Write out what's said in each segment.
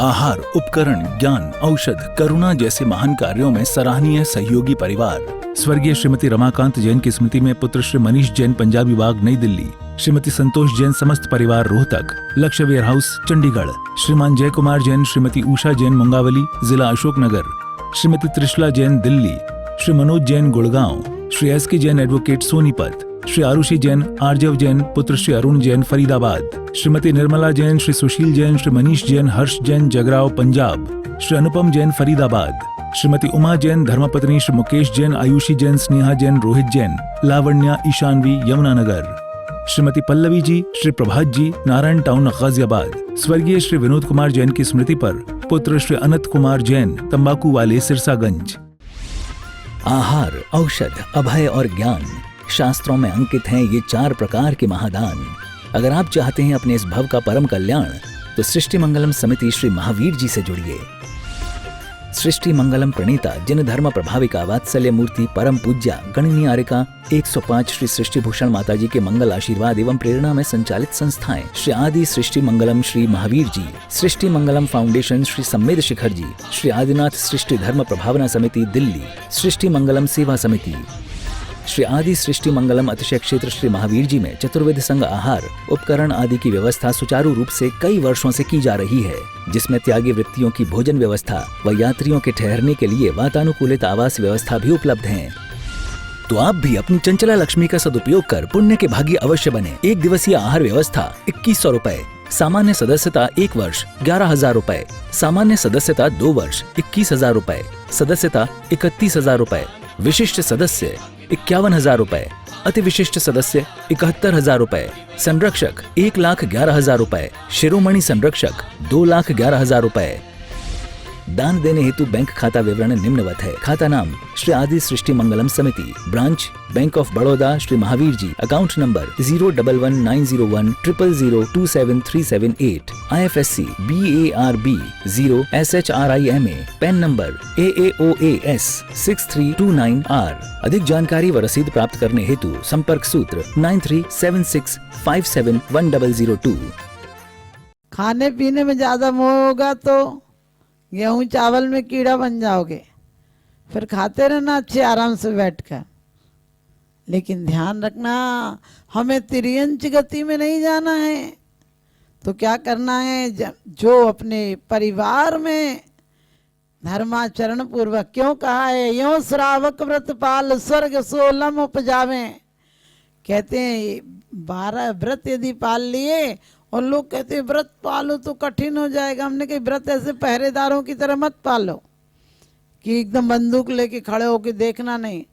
आहार, उपकरण, ज्ञान, औषध, करुणा जैसे महान कार्यों में सराहनीय सहयोगी परिवार। स्वर्गीय श्रीमती रमाकांत जैन की स्मृति में पुत्र श्री मनीष जैन, पंजाबी बाग, नई दिल्ली, श्रीमती संतोष जैन, समस्त परिवार, रोहतक, लक्ष्य वेयर हाउस, चंडीगढ़, श्रीमान जय कुमार जैन, श्रीमती उषा जैन, मुंगावली, जिला अशोकनगर, श्रीमती त्रिशला जैन, दिल्ली, श्री मनोज जैन, गुड़गांव, श्री एस के जैन, एडवोकेट, सोनीपत, श्री आरुषि जैन, आर्जव जैन, पुत्र श्री अरुण जैन, फरीदाबाद, श्रीमती निर्मला जैन, श्री सुशील जैन, श्री मनीष जैन, हर्ष जैन, जगराव, पंजाब, श्री अनुपम जैन, फरीदाबाद, श्रीमती उमा जैन, धर्मपत्नी श्री मुकेश जैन, आयुषी जैन, स्नेहा जैन, रोहित जैन, लावण्या, ईशानवी, यमुनानगर, श्रीमती पल्लवी जी, श्री प्रभात जी, नारायण टाउन, गाजियाबाद। स्वर्गीय श्री विनोद कुमार जैन की स्मृति पर पुत्र श्री अनंत कुमार जैन, तंबाकू वाले, सिरसागंज। आहार, औषध, अभय और ज्ञान, शास्त्रों में अंकित हैं ये 4 प्रकार के महादान। अगर आप चाहते हैं अपने इस भव का परम कल्याण, तो सृष्टि मंगलम समिति श्री महावीर जी से जुड़िए। सृष्टि मंगलम प्रणेता, जिन धर्म प्रभाविका, वात्सल्य मूर्ति, परम पूज्या, गणनीय आर्यका 105 श्री सृष्टि भूषण माता जी के मंगल आशीर्वाद एवं प्रेरणा में संचालित संस्थाएं श्री आदि सृष्टि मंगलम श्री महावीर जी, सृष्टि मंगलम फाउंडेशन श्री सम्मेद शिखर जी, श्री आदिनाथ सृष्टि धर्म प्रभावना समिति दिल्ली, सृष्टि मंगलम सेवा समिति, श्री आदि सृष्टि मंगलम अतिशय क्षेत्र श्री महावीर जी में चतुर्वेद संघ आहार, उपकरण आदि की व्यवस्था सुचारू रूप से कई वर्षों से की जा रही है, जिसमें त्यागी वृत्तियों की भोजन व्यवस्था व यात्रियों के ठहरने के लिए वातानुकूलित आवास व्यवस्था भी उपलब्ध है। तो आप भी अपनी चंचला लक्ष्मी का सदुपयोग कर पुण्य के भागी अवश्य बने। 1 दिवसीय आहार व्यवस्था 2100 रुपए, सामान्य सदस्यता 1 वर्ष 11,000 रुपए, सामान्य सदस्यता 2 वर्ष 21,000 रुपए, सदस्यता 31,000 रुपए, विशिष्ट सदस्य 51,000 रुपए, अति विशिष्ट सदस्य 71,000 रुपए, संरक्षक 1,11,000 रुपए, शिरोमणि संरक्षक 2,11,000 रुपए। दान देने हेतु बैंक खाता विवरण निम्नवत है। खाता नाम श्री आदि Srishti Mangalam Samiti, branch bank of Baroda Shri Mahavir ji, account number 0119010027378, IFSC BARB 0 SHRIMA, PAN number AAOAS 6329R। अधिक जानकारी व रसीद प्राप्त करने हेतु संपर्क सूत्र 9376571002। खाने पीने में ज्यादा मोह होगा तो गेहूं चावल में कीड़ा बन जाओगे, फिर खाते रहना अच्छे आराम से बैठकर। लेकिन ध्यान रखना, हमें तिर्यंच गति में नहीं जाना है। तो क्या करना है, जो अपने परिवार में धर्माचरण पूर्वक, क्यों कहा है यो श्रावक व्रत पाल स्वर्ग सोलम उपजावे। कहते हैं 12 व्रत यदि पाल लिए, और लोग कहते हैं व्रत पालो तो कठिन हो जाएगा। हमने कहा व्रत ऐसे पहरेदारों की तरह मत पालो कि एकदम बंदूक लेके खड़े होके देखना नहीं।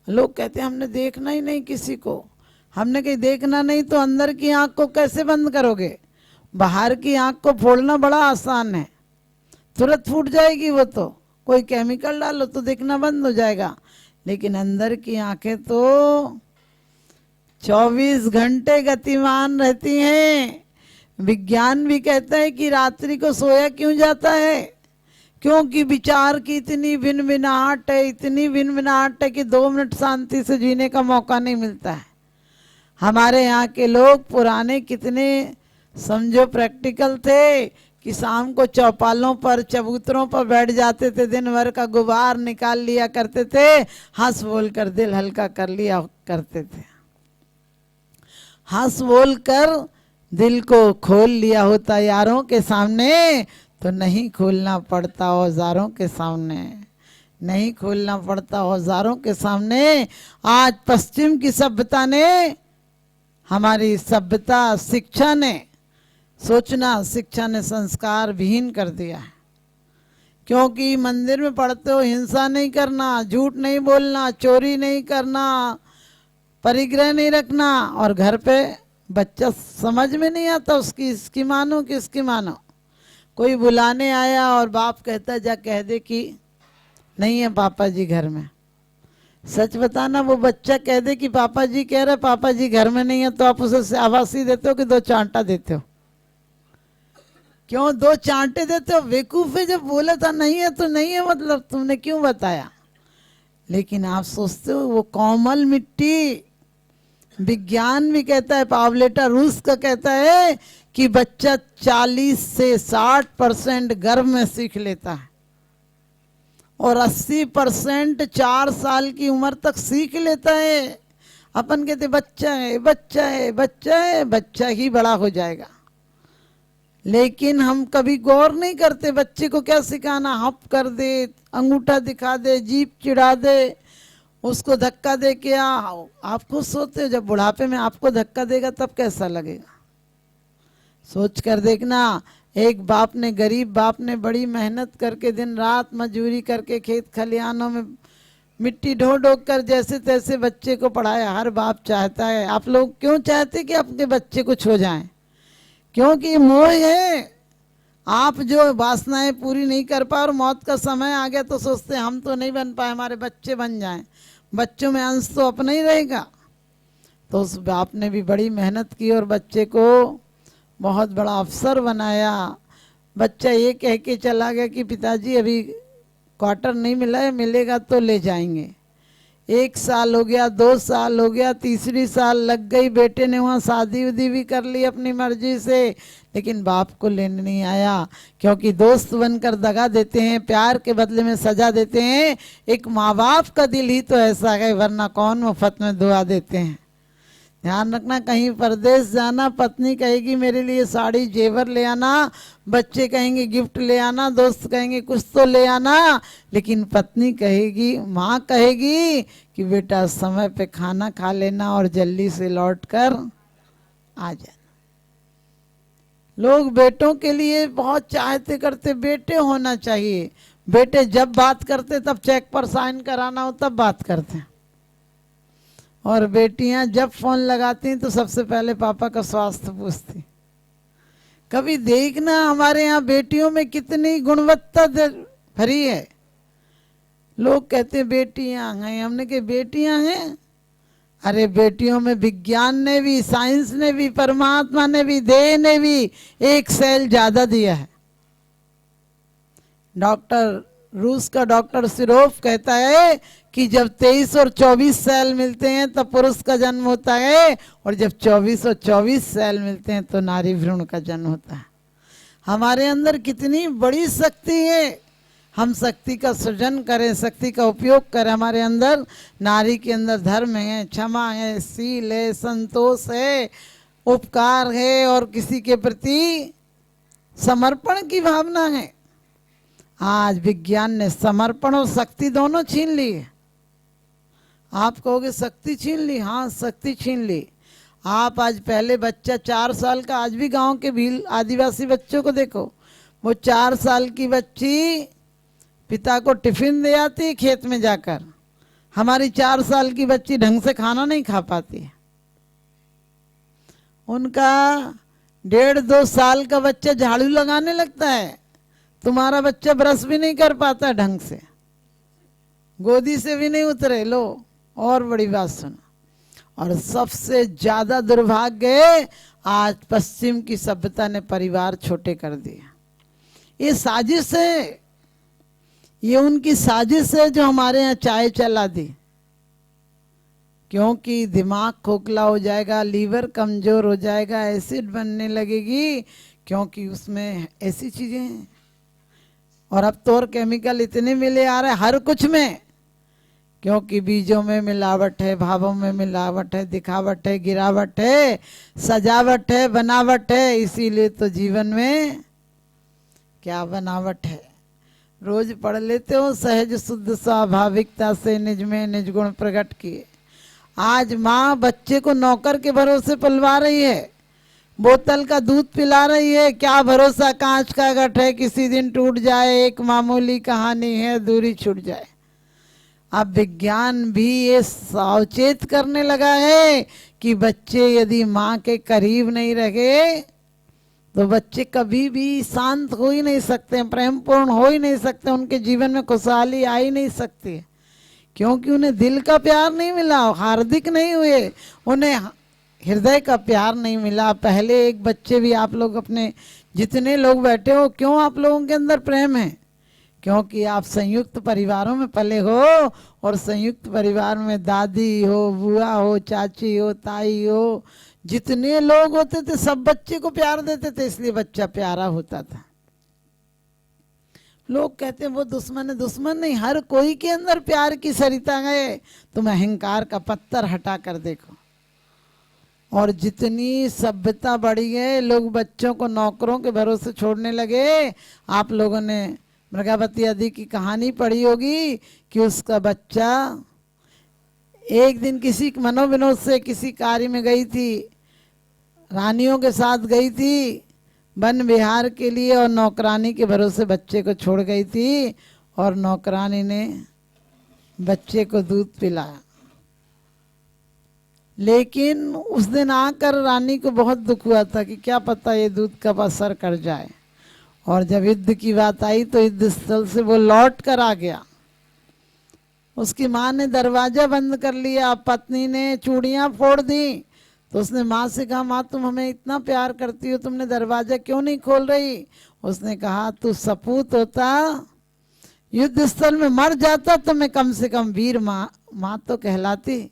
लोग कहते हैं हमने देखना ही नहीं किसी को। हमने कहीं देखना नहीं तो अंदर की आंख को कैसे बंद करोगे? बाहर की आंख को फोड़ना बड़ा आसान है, तुरंत फूट जाएगी वो तो, कोई केमिकल डालो तो देखना बंद हो जाएगा। लेकिन अंदर की आंखें तो 24 घंटे गतिमान रहती हैं। विज्ञान भी कहता है कि रात्रि को सोया क्यों जाता है, क्योंकि विचार की इतनी भिनभिनाहट है, इतनी भिनभिनाहट है कि 2 मिनट शांति से जीने का मौका नहीं मिलता है। हमारे यहाँ के लोग पुराने कितने समझो प्रैक्टिकल थे कि शाम को चौपालों पर, चबूतरों पर बैठ जाते थे, दिन भर का गुबार निकाल लिया करते थे, हंस बोल कर दिल हल्का कर लिया करते थे। हंस बोल कर दिल को खोल लिया होता यारों के सामने, तो नहीं खोलना पड़ता औजारों के सामने, नहीं खोलना पड़ता औजारों के सामने। आज पश्चिम की सभ्यता ने, हमारी सभ्यता, शिक्षा ने, सोचना शिक्षा ने संस्कार विहीन कर दिया है। क्योंकि मंदिर में पढ़ते हो हिंसा नहीं करना, झूठ नहीं बोलना, चोरी नहीं करना, परिग्रह नहीं रखना, और घर पे बच्चा समझ में नहीं आता उसकी, इसकी मानो कि इसकी मानो। कोई बुलाने आया और बाप कहता जा कह दे कि नहीं है पापा जी घर में। सच बताना, वो बच्चा कह दे कि पापा जी कह रहे पापा जी घर में नहीं है, तो आप उसे आवासी देते हो कि 2 चांटा देते हो? क्यों 2 चांटे देते हो? बेवकूफे, जब बोला था नहीं है तो नहीं है, मतलब तुमने क्यों बताया? लेकिन आप सोचते हो वो कोमल मिट्टी, विज्ञान भी कहता है, पावलेटा रूस का कहता है कि बच्चा 40 से 60% गर्भ में सीख लेता है और 80% 4 साल की उम्र तक सीख लेता है। अपन कहते बच्चा है बच्चा है बच्चा है, बच्चा ही बड़ा हो जाएगा, लेकिन हम कभी गौर नहीं करते बच्चे को क्या सिखाना। हप कर दे, अंगूठा दिखा दे, जीभ चिढ़ा दे, उसको धक्का दे के आप खुद सोचते हो जब बुढ़ापे में आपको धक्का देगा तब कैसा लगेगा। सोच कर देखना, एक बाप ने, गरीब बाप ने बड़ी मेहनत करके दिन रात मजदूरी करके खेत खलिहानों में मिट्टी ढो ढो कर जैसे तैसे बच्चे को पढ़ाया। हर बाप चाहता है। आप लोग क्यों चाहते कि आपके बच्चे कुछ हो जाएं? क्योंकि मोह है। आप जो वासनाएं पूरी नहीं कर पाए और मौत का समय आ गया तो सोचते हम तो नहीं बन पाए, हमारे बच्चे बन जाएं, बच्चों में अंश तो अपना ही रहेगा। तो उस बाप ने भी बड़ी मेहनत की और बच्चे को बहुत बड़ा अफसर बनाया। बच्चा ये कह के चला गया कि पिताजी अभी क्वार्टर नहीं मिला है, मिलेगा तो ले जाएंगे। 1 साल हो गया, 2 साल हो गया, तीसरी साल लग गई। बेटे ने वहाँ शादी उदी भी कर ली अपनी मर्जी से, लेकिन बाप को लेने नहीं आया, क्योंकि दोस्त बनकर दगा देते हैं, प्यार के बदले में सजा देते हैं। एक माँ बाप का दिल ही तो ऐसा है, वरना कौन मुफ्त में दुआ देते हैं। ध्यान रखना, कहीं परदेश जाना, पत्नी कहेगी मेरे लिए साड़ी जेवर ले आना, बच्चे कहेंगे गिफ्ट ले आना, दोस्त कहेंगे कुछ तो ले आना, लेकिन पत्नी कहेगी, माँ कहेगी कि बेटा समय पे खाना खा लेना और जल्दी से लौट कर आ जाना। लोग बेटों के लिए बहुत चाहते करते, बेटे होना चाहिए। बेटे जब बात करते तब चेक पर साइन कराना हो तब बात करते हैं, और बेटियां जब फोन लगाती हैं तो सबसे पहले पापा का स्वास्थ्य पूछती। कभी देखना हमारे यहाँ बेटियों में कितनी गुणवत्ता भरी है। लोग कहते हैं बेटियां हैं, हमने कहा बेटियां हैं। अरे बेटियों में विज्ञान ने भी, साइंस ने भी, परमात्मा ने भी, देह ने भी एक सेल ज्यादा दिया है। रूस का डॉक्टर सिरोफ कहता है कि जब 23 और 24 सेल मिलते हैं तब पुरुष का जन्म होता है, और जब 24 और 24 सेल मिलते हैं तो नारी भ्रूण का जन्म होता है। हमारे अंदर कितनी बड़ी शक्ति है। हम शक्ति का सृजन करें, शक्ति का उपयोग करें। हमारे अंदर, नारी के अंदर धर्म है, क्षमा है, शील है, संतोष है, उपकार है और किसी के प्रति समर्पण की भावना है। आज विज्ञान ने समर्पण और शक्ति दोनों छीन ली है। आप कहोगे शक्ति छीन ली? हाँ, शक्ति छीन ली। आप आज, पहले बच्चा 4 साल का, आज भी गांव के भील आदिवासी बच्चों को देखो, वो 4 साल की बच्ची पिता को टिफिन दे आती है खेत में जाकर। हमारी 4 साल की बच्ची ढंग से खाना नहीं खा पाती है। उनका 1.5-2 साल का बच्चा झाड़ू लगाने लगता है, तुम्हारा बच्चा ब्रश भी नहीं कर पाता ढंग से, गोदी से भी नहीं उतरे। लो, और बड़ी बात सुनो, और सबसे ज्यादा दुर्भाग्य है आज पश्चिम की सभ्यता ने परिवार छोटे कर दिए। ये साजिश है, ये उनकी साजिश है जो हमारे यहाँ चाय चला दी, क्योंकि दिमाग खोखला हो जाएगा, लीवर कमजोर हो जाएगा, एसिड बनने लगेगी, क्योंकि उसमें ऐसी चीजें हैं। और अब तो और केमिकल इतने मिले आ रहे हैं हर कुछ में, क्योंकि बीजों में मिलावट है, भावों में मिलावट है, दिखावट है, गिरावट है, सजावट है, बनावट है। इसीलिए तो जीवन में क्या बनावट है। रोज पढ़ लेते हो, सहज शुद्ध स्वाभाविकता से निज में निज गुण प्रकट किए। आज माँ बच्चे को नौकर के भरोसे पलवा रही है, बोतल का दूध पिला रही है, क्या भरोसा कांच का घट है, किसी दिन टूट जाए, एक मामूली कहानी है, दूरी छूट जाए। अब विज्ञान भी ये सावचेत करने लगा है कि बच्चे यदि माँ के करीब नहीं रहे तो बच्चे कभी भी शांत हो ही नहीं सकते, प्रेमपूर्ण हो ही नहीं सकते, उनके जीवन में खुशहाली आ ही नहीं सकती, क्योंकि उन्हें दिल का प्यार नहीं मिला, हार्दिक नहीं हुए, उन्हें हृदय का प्यार नहीं मिला। पहले एक बच्चे भी, आप लोग अपने जितने लोग बैठे हो, क्यों आप लोगों के अंदर प्रेम है? क्योंकि आप संयुक्त परिवारों में पले हो, और संयुक्त परिवार में दादी हो, बुआ हो, चाची हो, ताई हो, जितने लोग होते थे सब बच्चे को प्यार देते थे, इसलिए बच्चा प्यारा होता था। लोग कहते हैं वो दुश्मन है, दुश्मन नहीं, हर कोई के अंदर प्यार की सरिता गए। तुम अहंकार का पत्थर हटा कर देखो। और जितनी सभ्यता बढ़ी है, लोग बच्चों को नौकरों के भरोसे छोड़ने लगे। आप लोगों ने मृगावती आदि की कहानी पढ़ी होगी कि उसका बच्चा एक दिन किसी मनोविनोद से किसी कार्य में गई थी, रानियों के साथ गई थी वन विहार के लिए, और नौकरानी के भरोसे बच्चे को छोड़ गई थी। और नौकरानी ने बच्चे को दूध पिलाया, लेकिन उस दिन आकर रानी को बहुत दुख हुआ था कि क्या पता ये दूध कब असर कर जाए। और जब युद्ध की बात आई तो युद्ध स्थल से वो लौट कर आ गया। उसकी माँ ने दरवाजा बंद कर लिया, पत्नी ने चूड़ियाँ फोड़ दी। तो उसने माँ से कहा, माँ तुम हमें इतना प्यार करती हो, तुमने दरवाजा क्यों नहीं खोल रही? उसने कहा, तू सपूत होता, युद्ध स्थल में मर जाता तो मैं कम से कम वीर माँ तो कहलाती।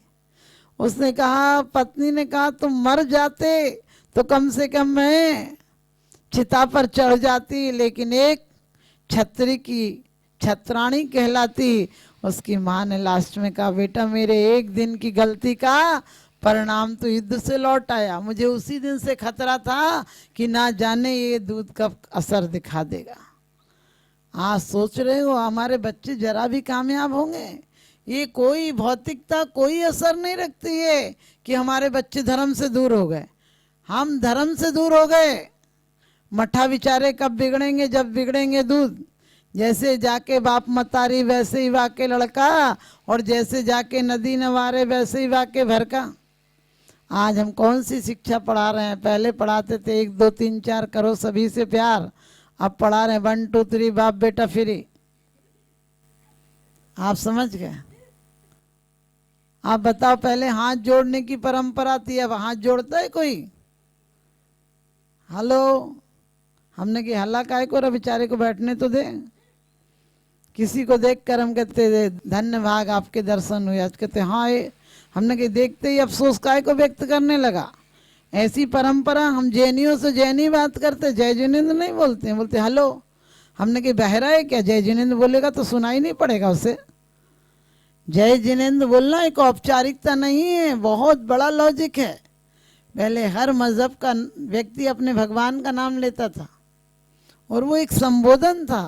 उसने कहा, पत्नी ने कहा, तुम मर जाते तो कम से कम मैं चिता पर चढ़ जाती, लेकिन एक छत्री की छत्राणी कहलाती। उसकी माँ ने लास्ट में कहा, बेटा मेरे एक दिन की गलती का परिणाम तो युद्ध से लौट आया। मुझे उसी दिन से खतरा था कि ना जाने ये दूध कब असर दिखा देगा। आज सोच रहे हो हमारे बच्चे जरा भी कामयाब होंगे? ये कोई भौतिकता कोई असर नहीं रखती है कि हमारे बच्चे धर्म से दूर हो गए। हम धर्म से दूर हो गए, मठा बिचारे कब बिगड़ेंगे? जब बिगड़ेंगे दूध। जैसे जाके बाप मतारी वैसे ही वाके लड़का, और जैसे जाके नदी नवारे वैसे ही वाके भरका। आज हम कौन सी शिक्षा पढ़ा रहे हैं? पहले पढ़ाते थे 1 2 3 4 करो सभी से प्यार, अब पढ़ा रहे हैं 1 2 3 बाप बेटा फ्री। आप समझ गए? आप बताओ, पहले हाथ जोड़ने की परंपरा थी, अब हाथ जोड़ता है कोई? हेलो, हमने कि हल्ला काय को, बेचारे को बैठने तो दे। किसी को देखकर हम कहते धन्य भाग आपके दर्शन हुए, आज कहते हाँ ये। हमने कि देखते ही अफसोस काय को व्यक्त करने लगा। ऐसी परंपरा। हम जैनियों से जैनी बात करते, जय जिनेंद्र नहीं बोलते हैं, बोलते हेलो। हमने कि बहरा है क्या? जय जिनेंद्र बोलेगा तो सुनाई नहीं पड़ेगा उसे। जय जिनेंद्र बोलना एक औपचारिकता नहीं है, बहुत बड़ा लॉजिक है। पहले हर मजहब का व्यक्ति अपने भगवान का नाम लेता था, और वो एक संबोधन था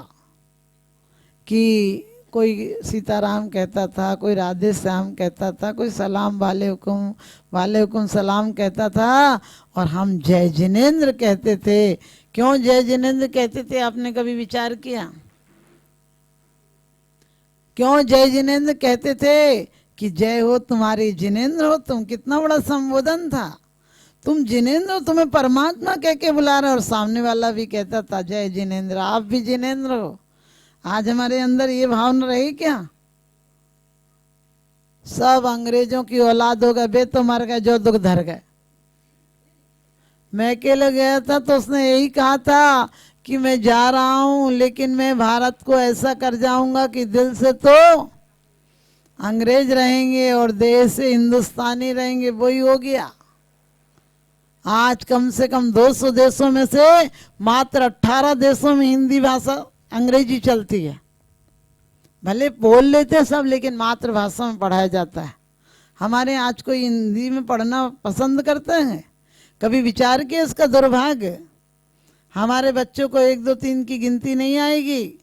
कि कोई सीताराम कहता था, कोई राधे श्याम कहता था, कोई सलाम वाले हुकुम सलाम कहता था, और हम जय जिनेंद्र कहते थे। क्यों जय जिनेंद्र कहते थे? आपने कभी विचार किया? क्यों जय जिनेंद्र कहते थे? कि जय हो तुम्हारी, जिनेंद्र हो तुम। कितना बड़ा संबोधन था। तुम जिनेंद्र हो, तुम्हें परमात्मा कह के बुला रहे, और सामने वाला भी कहता था जय जिनेंद्र, आप भी जिनेंद्र हो। आज हमारे अंदर ये भावना रही क्या? सब अंग्रेजों की औलाद हो गए, बे तो मर गए जो दुख धर गए। मैं अकेले गया था तो उसने यही कहा था कि मैं जा रहा हूं, लेकिन मैं भारत को ऐसा कर जाऊंगा कि दिल से तो अंग्रेज रहेंगे और देश से हिंदुस्तानी रहेंगे। वही हो गया। आज कम से कम 200 देशों में से मात्र 18 देशों में हिंदी भाषा अंग्रेजी चलती है। भले बोल लेते सब, लेकिन मातृभाषा में पढ़ाया जाता है। हमारे यहाँ आज कोई हिंदी में पढ़ना पसंद करते हैं? कभी विचार किया इसका दुर्भाग्य? हमारे बच्चों को 1 2 3 की गिनती नहीं आएगी।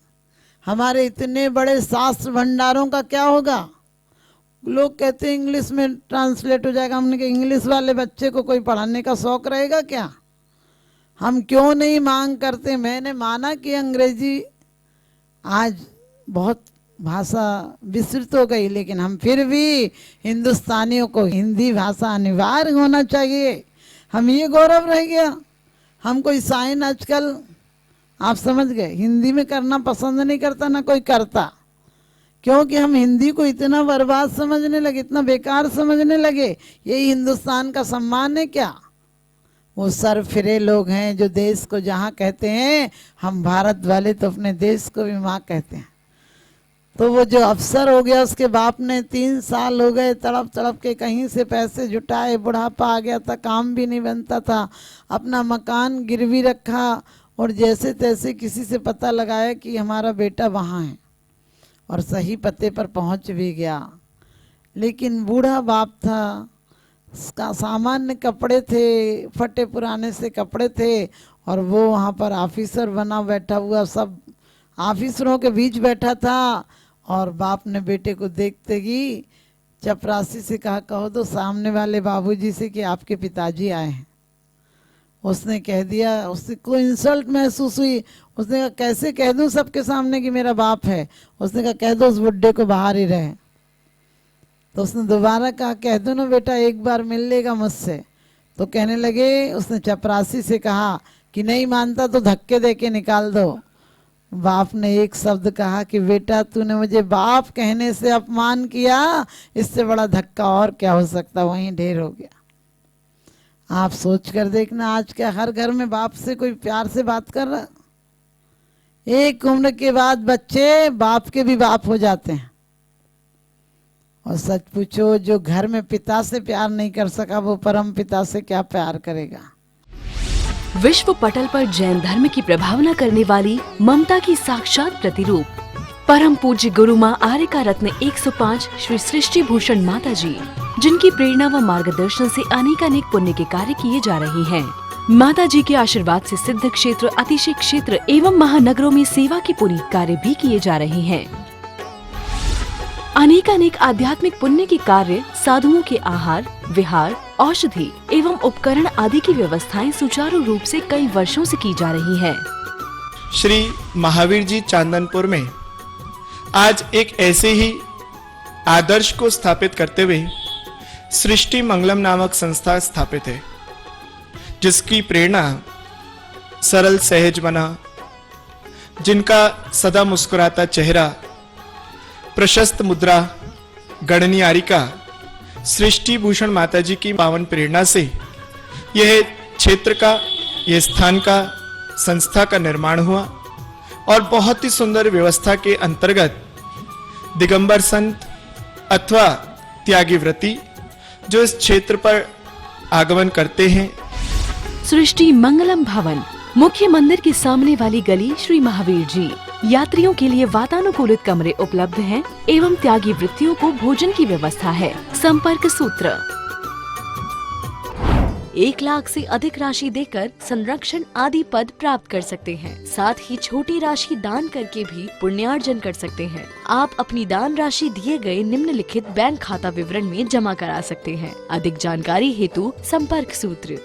हमारे इतने बड़े शास्त्र भंडारों का क्या होगा? लोग कहते हैं इंग्लिश में ट्रांसलेट हो जाएगा। हमने कहा इंग्लिश वाले बच्चे को कोई पढ़ाने का शौक रहेगा क्या? हम क्यों नहीं मांग करते? मैंने माना कि अंग्रेजी आज बहुत भाषा विस्तृत हो गई, लेकिन हम फिर भी हिंदुस्तानियों को हिंदी भाषा अनिवार्य होना चाहिए। हम ये गौरव रह गया। हम कोई साइन आजकल, आप समझ गए, हिंदी में करना पसंद नहीं करता, ना कोई करता, क्योंकि हम हिंदी को इतना बर्बाद समझने लगे, इतना बेकार समझने लगे। यही हिंदुस्तान का सम्मान है क्या? वो सर फिरे लोग हैं जो देश को जहाँ कहते हैं। हम भारत वाले तो अपने देश को भी माँ कहते हैं। तो वो जो अफसर हो गया उसके बाप ने 3 साल हो गए तड़प तड़प के कहीं से पैसे जुटाए, बुढ़ापा आ गया था, काम भी नहीं बनता था, अपना मकान गिरवी रखा और जैसे तैसे किसी से पता लगाया कि हमारा बेटा वहाँ है और सही पते पर पहुँच भी गया। लेकिन बूढ़ा बाप था, उसका सामान्य कपड़े थे, फटे पुराने से कपड़े थे और वो वहाँ पर ऑफिसर बना बैठा हुआ, सब ऑफिसरों के बीच बैठा था। और बाप ने बेटे को देखते ही चपरासी से कहा, कहो तो सामने वाले बाबूजी से कि आपके पिताजी आए हैं। उसने कह दिया, उससे कोई इंसल्ट महसूस हुई। उसने कहा कैसे कह दूं सबके सामने कि मेरा बाप है। उसने कहा कह दो उस बुड्ढे को बाहर ही रहे। तो उसने दोबारा कहा कह दो ना बेटा, एक बार मिल लेगा मुझसे। तो कहने लगे, उसने चपरासी से कहा कि नहीं मानता तो धक्के दे के निकाल दो। बाप ने एक शब्द कहा कि बेटा तूने मुझे बाप कहने से अपमान किया, इससे बड़ा धक्का और क्या हो सकता, वहीं ढेर हो गया। आप सोच कर देखना, आज क्या हर घर में बाप से कोई प्यार से बात कर रहा? एक उम्र के बाद बच्चे बाप के भी बाप हो जाते हैं। और सच पूछो, जो घर में पिता से प्यार नहीं कर सका वो परम पिता से क्या प्यार करेगा। विश्व पटल पर जैन धर्म की प्रभावना करने वाली ममता की साक्षात प्रतिरूप परम पूज्य गुरु माँ आर्यका रत्न 105 श्री सृष्टि भूषण माता जी, जिनकी प्रेरणा व मार्गदर्शन से अनेकानेक पुण्य के कार्य किए जा रहे हैं। माता जी के आशीर्वाद से सिद्ध क्षेत्र, अतिशय क्षेत्र एवं महानगरों में सेवा के पुनीत कार्य भी किए जा रहे हैं। अनेकानेक आध्यात्मिक पुण्य के कार्य, साधुओं के आहार, विहार, औषधि एवं उपकरण आदि की व्यवस्थाएं सुचारू रूप से कई वर्षों से की जा रही है। श्री महावीर जी चांदनपुर में आज एक ऐसे ही आदर्श को स्थापित करते हुए सृष्टि मंगलम नामक संस्था स्थापित है, जिसकी प्रेरणा सरल सहज बना, जिनका सदा मुस्कुराता चेहरा, प्रशस्त मुद्रा, गणनीयारिका सृष्टि भूषण माताजी की पावन प्रेरणा से यह क्षेत्र का, यह स्थान का, संस्था का निर्माण हुआ और बहुत ही सुंदर व्यवस्था के अंतर्गत दिगंबर संत अथवा त्यागी व्रती जो इस क्षेत्र पर आगमन करते हैं। सृष्टि मंगलम भवन, मुख्य मंदिर के सामने वाली गली, श्री महावीर जी। यात्रियों के लिए वातानुकूलित कमरे उपलब्ध हैं एवं त्यागी वृत्तियों को भोजन की व्यवस्था है। संपर्क सूत्र 1 लाख से अधिक राशि देकर संरक्षण आदि पद प्राप्त कर सकते हैं। साथ ही छोटी राशि दान करके भी पुण्यार्जन कर सकते हैं। आप अपनी दान राशि दिए गए निम्नलिखित बैंक खाता विवरण में जमा करा सकते हैं। अधिक जानकारी हेतु संपर्क सूत्र